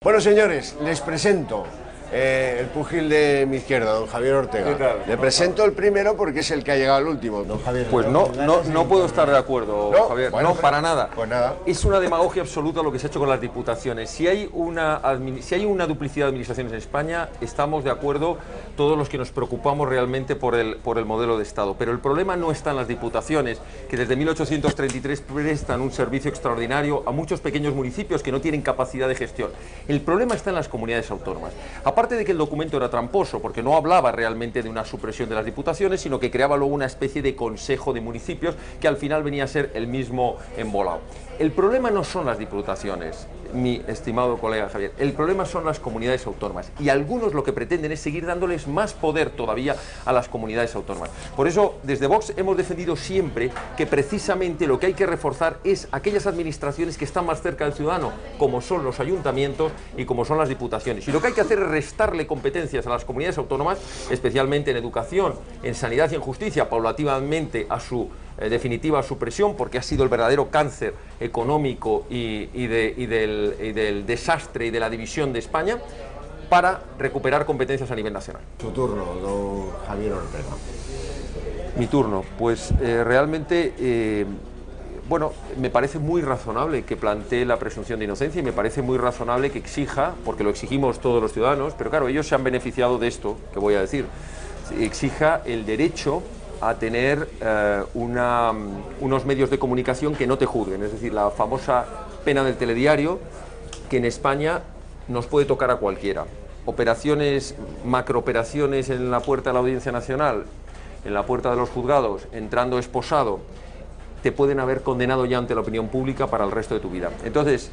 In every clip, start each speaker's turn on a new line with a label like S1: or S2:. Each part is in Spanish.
S1: Bueno, señores, les presento el púgil de mi izquierda, don Javier Ortega.
S2: ¿Qué tal?
S1: Le presento el primero porque es el que ha llegado al último. Don Javier,
S2: Pues no puedo estar de acuerdo,
S1: ¿No?
S2: Javier.
S1: Bueno,
S2: No, para nada.
S1: Pues nada.
S2: Es una demagogia absoluta lo que se ha hecho con las diputaciones. Si hay una duplicidad de administraciones en España, estamos de acuerdo todos los que nos preocupamos realmente por el modelo de Estado. Pero el problema no está en las diputaciones, que desde 1833 prestan un servicio extraordinario a muchos pequeños municipios que no tienen capacidad de gestión. El problema está en las comunidades autónomas. Aparte de que el documento era tramposo, porque no hablaba realmente de una supresión de las diputaciones, sino que creaba luego una especie de consejo de municipios que al final venía a ser el mismo embolado. El problema no son las diputaciones, mi estimado colega Javier, el problema son las comunidades autónomas, y algunos lo que pretenden es seguir dándoles más poder todavía a las comunidades autónomas. Por eso, desde Vox hemos defendido siempre que precisamente lo que hay que reforzar es aquellas administraciones que están más cerca del ciudadano, como son los ayuntamientos y como son las diputaciones. Y lo que hay que hacer es restarle competencias a las comunidades autónomas, especialmente en educación, en sanidad y en justicia, paulativamente a su definitiva supresión, porque ha sido el verdadero cáncer económico y del desastre y de la división de España, para recuperar competencias a nivel nacional.
S1: Su turno, don Javier Ortega.
S2: Mi turno, pues realmente, bueno, me parece muy razonable que plantee la presunción de inocencia y me parece muy razonable que exija, porque lo exigimos todos los ciudadanos, pero claro, ellos se han beneficiado de esto que voy a decir, exija el derecho a tener unos medios de comunicación que no te juzguen, es decir, la famosa pena del telediario, que en España nos puede tocar a cualquiera. Operaciones, macrooperaciones en la puerta de la Audiencia Nacional, en la puerta de los juzgados, entrando esposado, te pueden haber condenado ya ante la opinión pública para el resto de tu vida. Entonces,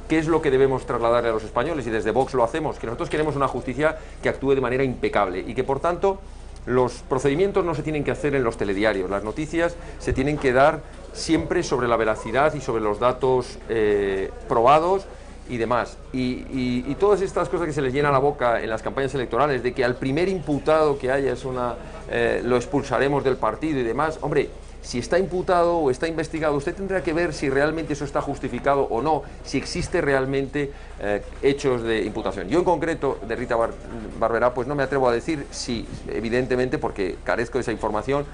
S2: ¿qué es lo que debemos trasladarle a los españoles? Y desde Vox lo hacemos, que nosotros queremos una justicia que actúe de manera impecable y que, por tanto, los procedimientos no se tienen que hacer en los telediarios, las noticias se tienen que dar siempre sobre la veracidad y sobre los datos probados y demás. Y todas estas cosas que se les llena la boca en las campañas electorales, de que al primer imputado que haya lo expulsaremos del partido y demás, hombre, si está imputado o está investigado, usted tendrá que ver si realmente eso está justificado o no, si existe realmente hechos de imputación. Yo en concreto, de Rita Barberá, pues no me atrevo a decir si, evidentemente, porque carezco de esa información,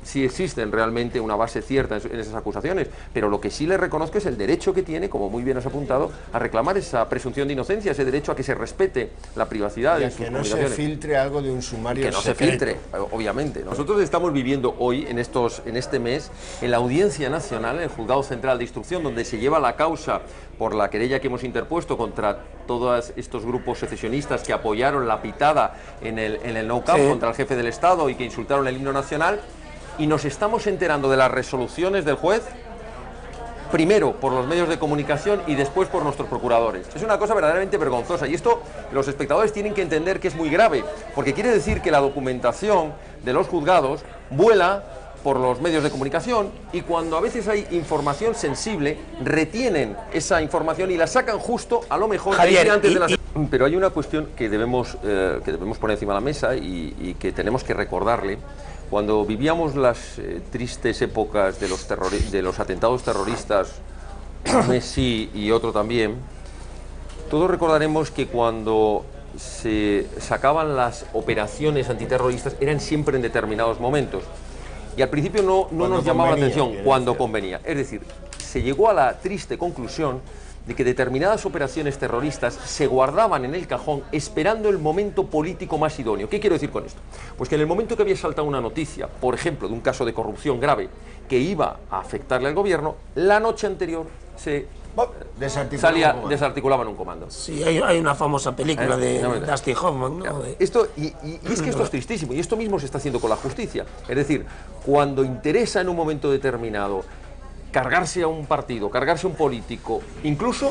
S2: si existen realmente una base cierta en esas acusaciones, pero lo que sí le reconozco es el derecho que tiene, como muy bien has apuntado, a reclamar esa presunción de inocencia, ese derecho a que se respete la privacidad de sus comunicaciones.
S1: Que no se filtre algo de un sumario
S2: secreto. Que no se filtre, obviamente. Nosotros estamos viviendo hoy, en este mes, en la Audiencia Nacional, en el Juzgado Central de Instrucción, donde se lleva la causa por la querella que hemos interpuesto contra todos estos grupos secesionistas que apoyaron la pitada en el No Camp contra el jefe del Estado y que insultaron el himno nacional, y nos estamos enterando de las resoluciones del juez primero por los medios de comunicación y después por nuestros procuradores. Es una cosa verdaderamente vergonzosa, y esto los espectadores tienen que entender que es muy grave, porque quiere decir que la documentación de los juzgados vuela por los medios de comunicación, y cuando a veces hay información sensible, retienen esa información y la sacan justo, a lo mejor,
S3: Javier,
S2: antes de la... Pero hay una cuestión que debemos poner encima de la mesa y que tenemos que recordarle. Cuando vivíamos las tristes épocas de los atentados terroristas, Messi y otro también, todos recordaremos que cuando se sacaban las operaciones antiterroristas eran siempre en determinados momentos. Y al principio no nos llamaba la atención cuando convenía. Es decir, se llegó a la triste conclusión de que determinadas operaciones terroristas se guardaban en el cajón esperando el momento político más idóneo. ¿Qué quiero decir con esto? Pues que en el momento que había saltado una noticia, por ejemplo, de un caso de corrupción grave que iba a afectarle al gobierno, la noche anterior se desarticulaban un comando.
S3: Sí, hay una famosa película de Dustin Hoffman, ¿no?
S2: Esto, y es que esto es tristísimo, y esto mismo se está haciendo con la justicia. Es decir, cuando interesa en un momento determinado cargarse a un partido, cargarse a un político, incluso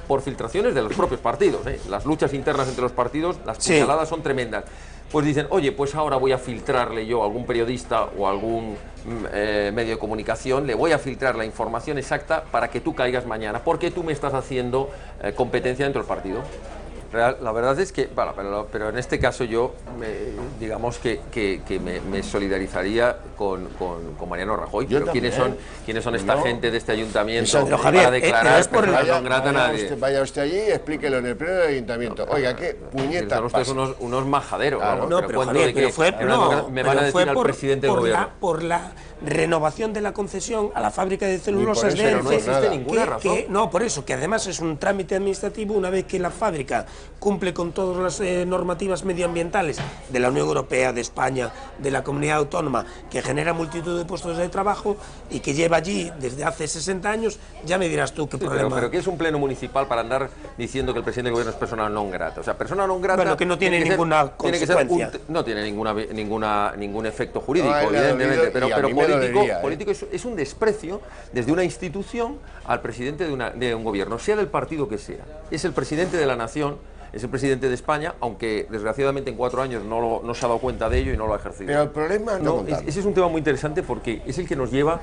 S2: por filtraciones de los propios partidos, las luchas internas entre los partidos, las puñaladas son tremendas. Pues dicen, oye, pues ahora voy a filtrarle yo a algún periodista o a algún medio de comunicación, le voy a filtrar la información exacta para que tú caigas mañana, porque tú me estás haciendo competencia dentro del partido. La verdad es que, bueno, pero en este caso yo, digamos que me solidarizaría con Mariano Rajoy.
S1: Yo
S2: pero ¿quiénes son esta gente de este ayuntamiento
S3: Pero, Javier,
S2: para declarar
S3: es por
S2: persona non grata a nadie?
S1: Vaya usted allí y explíquelo en el pleno del ayuntamiento. Oiga, qué puñetas
S2: Son ustedes
S1: pasa.
S2: unos majaderos.
S1: Claro.
S3: No, pero Javier, pero fue,
S2: me van a decir al presidente del gobierno.
S3: por la renovación de la concesión a la fábrica de celulosas
S1: eso
S3: de
S1: no
S3: ENCE,
S1: existe
S2: ninguna razón.
S3: no, por eso, que además es un trámite administrativo. Una vez que la fábrica cumple con todas las normativas medioambientales de la Unión Europea, de España, de la comunidad autónoma, que genera multitud de puestos de trabajo y que lleva allí desde hace 60 años, ya me dirás tú qué problema.
S2: Pero ¿qué es un pleno municipal para andar diciendo que el presidente del gobierno es persona non grata? O sea, persona non grata...
S3: Bueno, que no tiene ninguna consecuencia.
S2: No tiene ningún efecto jurídico,
S1: No,
S2: evidentemente, pero
S1: político
S2: político es un desprecio desde una institución al presidente de un gobierno, sea del partido que sea. Es el presidente de la nación, es el presidente de España, aunque desgraciadamente en 4 años no se ha dado cuenta de ello y no lo ha ejercido.
S1: Pero el problema
S2: ese es un tema muy interesante porque es el que nos lleva,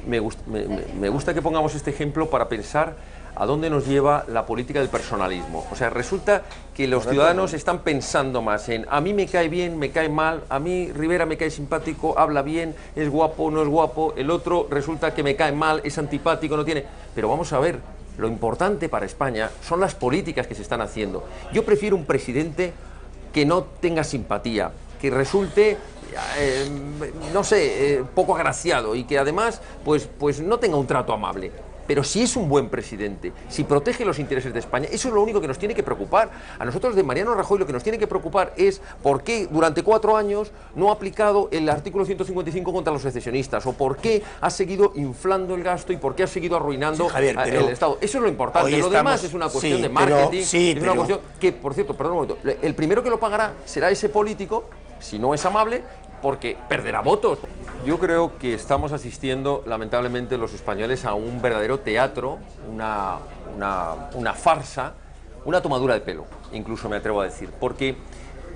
S2: me gusta que pongamos este ejemplo para pensar a dónde nos lleva la política del personalismo. O sea, resulta que los ciudadanos están pensando más en a mí me cae bien, me cae mal, a mí Rivera me cae simpático, habla bien, es guapo, no es guapo, el otro resulta que me cae mal, es antipático, no tiene... Pero vamos a ver, lo importante para España son las políticas que se están haciendo. Yo prefiero un presidente que no tenga simpatía, que resulte... no sé, poco agraciado y que además pues no tenga un trato amable. Pero si es un buen presidente, si protege los intereses de España, eso es lo único que nos tiene que preocupar. A nosotros de Mariano Rajoy lo que nos tiene que preocupar es por qué durante 4 años no ha aplicado el artículo 155 contra los secesionistas, o por qué ha seguido inflando el gasto y por qué ha seguido arruinando el Estado. Eso es lo importante. Lo demás es una cuestión de marketing, es una cuestión que, por cierto, perdón un momento, el primero que lo pagará será ese político, si no es amable, porque perderá votos. Yo creo que estamos asistiendo, lamentablemente, los españoles a un verdadero teatro, una farsa, una tomadura de pelo, incluso me atrevo a decir. Porque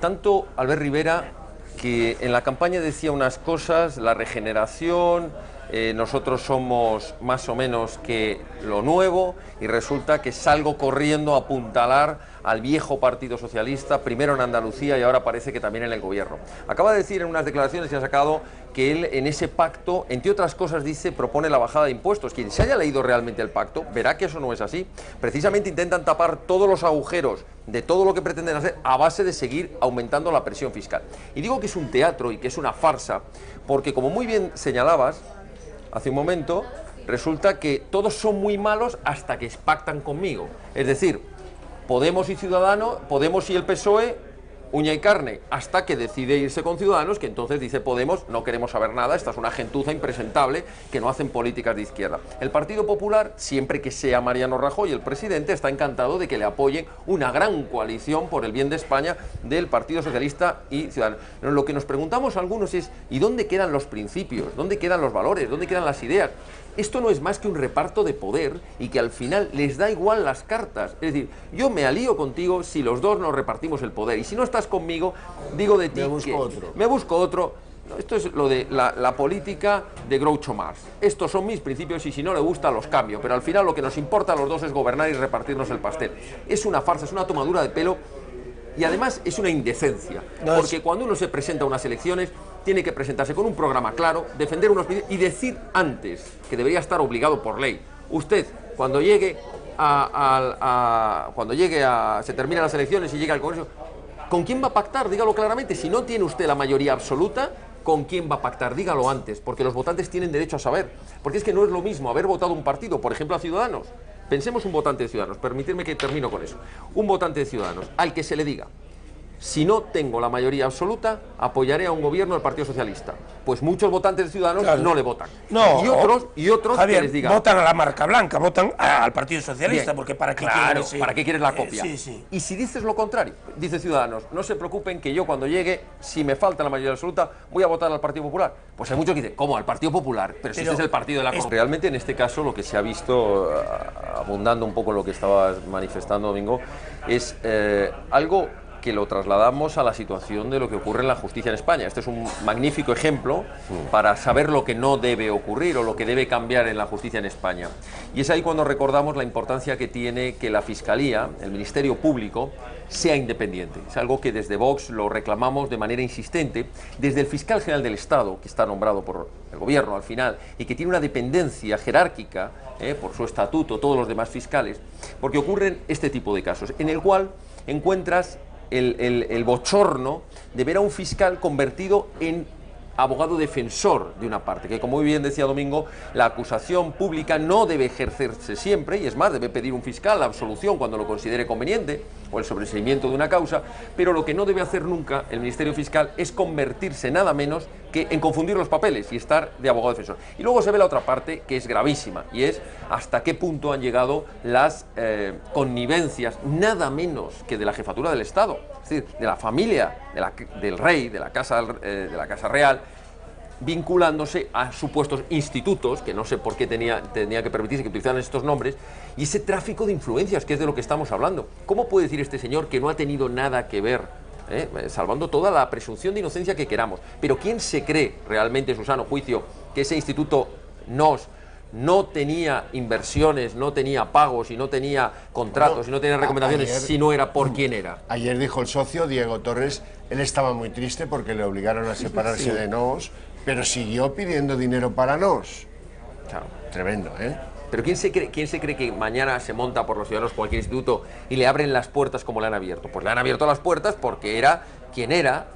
S2: tanto Albert Rivera, que en la campaña decía unas cosas, la regeneración, nosotros somos más o menos que lo nuevo, y resulta que salgo corriendo a apuntalar al viejo Partido Socialista, primero en Andalucía y ahora parece que también en el gobierno. Acaba de decir en unas declaraciones que ha sacado que él en ese pacto, entre otras cosas, dice, propone la bajada de impuestos. Quien se haya leído realmente el pacto verá que eso no es así. Precisamente intentan tapar todos los agujeros de todo lo que pretenden hacer a base de seguir aumentando la presión fiscal. Y digo que es un teatro y que es una farsa porque, como muy bien señalabas hace un momento, resulta que todos son muy malos hasta que pactan conmigo. Es decir, Podemos y Ciudadanos, Podemos y el PSOE, uña y carne, hasta que decide irse con Ciudadanos, que entonces dice Podemos, no queremos saber nada, esta es una gentuza impresentable que no hacen políticas de izquierda. El Partido Popular, siempre que sea Mariano Rajoy el presidente, está encantado de que le apoyen una gran coalición por el bien de España del Partido Socialista y Ciudadanos. Pero lo que nos preguntamos algunos es, ¿y dónde quedan los principios? ¿Dónde quedan los valores? ¿Dónde quedan las ideas? Esto no es más que un reparto de poder y que al final les da igual las cartas. Es decir, yo me alío contigo si los dos nos repartimos el poder. Y si no estás conmigo, digo de ti me busco otro. Esto es lo de la política de Groucho Marx. Estos son mis principios y si no le gusta los cambio. Pero al final lo que nos importa a los dos es gobernar y repartirnos el pastel. Es una farsa, es una tomadura de pelo y además es una indecencia. Porque cuando uno se presenta a unas elecciones, tiene que presentarse con un programa claro, defender unos principios y decir antes, que debería estar obligado por ley. Usted, cuando llegue se terminan las elecciones y llega al Congreso, ¿con quién va a pactar? Dígalo claramente. Si no tiene usted la mayoría absoluta, ¿con quién va a pactar? Dígalo antes, porque los votantes tienen derecho a saber. Porque es que no es lo mismo haber votado un partido, por ejemplo a Ciudadanos. Pensemos un votante de Ciudadanos, permitidme que termino con eso. Un votante de Ciudadanos, al que se le diga, si no tengo la mayoría absoluta, apoyaré a un gobierno del Partido Socialista. Pues muchos votantes de Ciudadanos no le votan.
S3: No,
S2: y otros
S3: Javier,
S2: que les digan,
S3: votan a la marca blanca, votan al Partido Socialista,
S2: bien,
S3: porque ¿para qué
S2: ¿para qué quieres la copia?
S3: Sí.
S2: Y si dices lo contrario, dice Ciudadanos, no se preocupen que yo cuando llegue, si me falta la mayoría absoluta, voy a votar al Partido Popular. Pues hay muchos que dicen, ¿cómo? ¿Al Partido Popular? Pero si este es el partido de la corrupción. Realmente en este caso lo que se ha visto, abundando un poco en lo que estabas manifestando, Domingo, es algo que lo trasladamos a la situación de lo que ocurre en la justicia en España. Este es un magnífico ejemplo para saber lo que no debe ocurrir o lo que debe cambiar en la justicia en España. Y es ahí cuando recordamos la importancia que tiene que la Fiscalía, el Ministerio Público, sea independiente. Es algo que desde Vox lo reclamamos de manera insistente, desde el Fiscal General del Estado, que está nombrado por el Gobierno al final, y que tiene una dependencia jerárquica, por su estatuto, todos los demás fiscales, porque ocurren este tipo de casos, en el cual encuentras el bochorno de ver a un fiscal convertido en abogado defensor de una parte, que como muy bien decía Domingo, la acusación pública no debe ejercerse siempre, y es más, debe pedir un fiscal la absolución cuando lo considere conveniente, o el sobreseimiento de una causa, pero lo que no debe hacer nunca el Ministerio Fiscal es convertirse nada menos que en confundir los papeles y estar de abogado defensor. Y luego se ve la otra parte, que es gravísima, y es hasta qué punto han llegado las connivencias, nada menos que de la jefatura del Estado, es decir, de la familia del rey, de la casa real, vinculándose a supuestos institutos, que no sé por qué tenía que permitirse que utilizaran estos nombres, y ese tráfico de influencias, que es de lo que estamos hablando. ¿Cómo puede decir este señor que no ha tenido nada que ver, salvando toda la presunción de inocencia que queramos? Pero ¿quién se cree realmente, en su sano juicio, que ese instituto no tenía inversiones, no tenía pagos y no tenía contratos y no tenía recomendaciones si no era por quién era?
S1: Ayer dijo el socio, Diego Torres, él estaba muy triste porque le obligaron a separarse de NOS, pero siguió pidiendo dinero para NOS.
S2: Claro.
S1: Tremendo, ¿eh?
S2: Pero ¿quién se cree que mañana se monta por los ciudadanos cualquier instituto y le abren las puertas como le han abierto? Pues le han abierto las puertas porque era quien era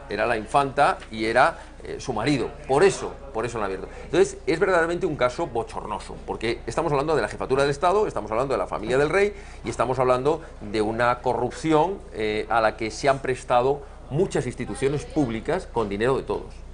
S2: la infanta y era su marido. Por eso lo han abierto. Entonces, es verdaderamente un caso bochornoso, porque estamos hablando de la jefatura del Estado, estamos hablando de la familia del rey y estamos hablando de una corrupción a la que se han prestado muchas instituciones públicas con dinero de todos.